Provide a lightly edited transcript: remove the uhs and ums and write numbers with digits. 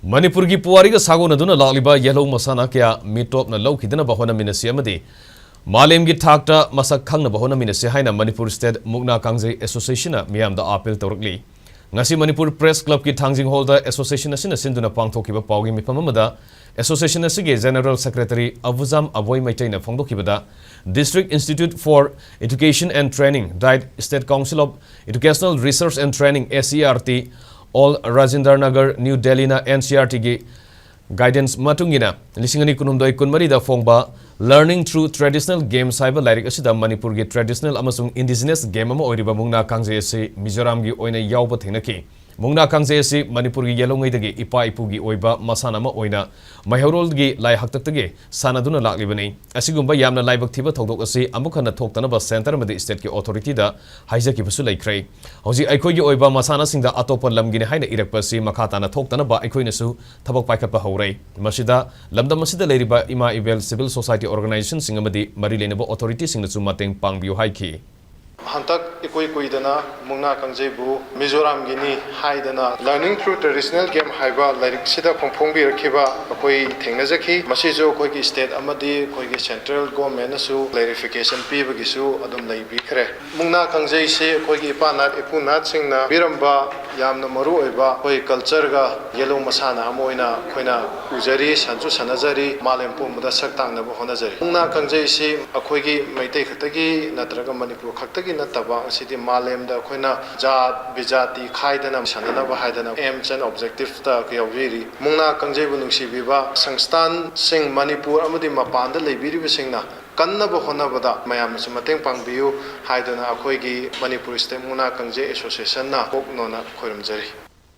Manipur ki puari ka sago na duna lakliba yelhou masana kya mitopna loukhidanaba hotnaminnasi amadi Malemgi thakta masak khangnaba hotnaminnasi haina Manipur State Mukna Kangjei Association na miyam da appeal tourakli ngasi Manipur Press Club ki thangjing hall da association asina sinduna pangthokiba pawgi mifam amada association asige General Secretary Avuzam Avoi Maitaina phongdokibada District Institute for Education and Training died State Council of Educational Research and Training SERT all Rajendra Nagar New Delhi na NCRT gi guidance matungina lisingani kunumdoi kunmari da phongba learning through traditional games haiba lairik asida Manipur gi traditional amasung indigenous game ama oiriba Mukna Kangjei asi Mizoram gi oina yawba thenaki Mukna Kangjei asi Manipur gi yelhou dagi ipa ipu gi oiba masana ma oina maihorol gi lai haktak tagi sanaduna laklibani asigumba yamna laibak thiba thodok asi amukhana thoktanaba center madi state ki authority da haijaki basu laikrai hoji aikoi gi oiba masana singda atopa lamgi ne haina irakpasi makhatana thoktanaba aikoi nasu thabak paikhatpa haurai masida lamdam masida leiriba ima ibel civil society organization singamadi mari lenaba authority singnasu mateng pangbiu haiki Hantak ikoi kuidana Mukna Kangjei bu Mizoram gini haidana learning through traditional game haiba lairik sida phongphongbi rakhiba akoi thengnajaki masijo koi ki state amadi koi ki central government su clarification pibagi su adum laibi khre Mukna Kangjei se koi ki ipanat ipunat singna biramba yamna maru oiba koi culture ga yelhou masana amoina khoina ujari sanju sanajari Manipur muda saktang na bo honajari Mukna Kangjei se akoi ki maitai khatagi natraga Manipur khatagi nataba asidi malem da khoina jat bijati khaidana sananaba haidana aims and objectives ta kyawiri Mukna Kangjei bu nungsi biba sangstan sing Manipur amadi mapanda leibiri bisingna kannaba honabada mayam su mateng pangbiu haidana akhoi gi Manipur State Mukna Kangjei Association na koknona khoiramjari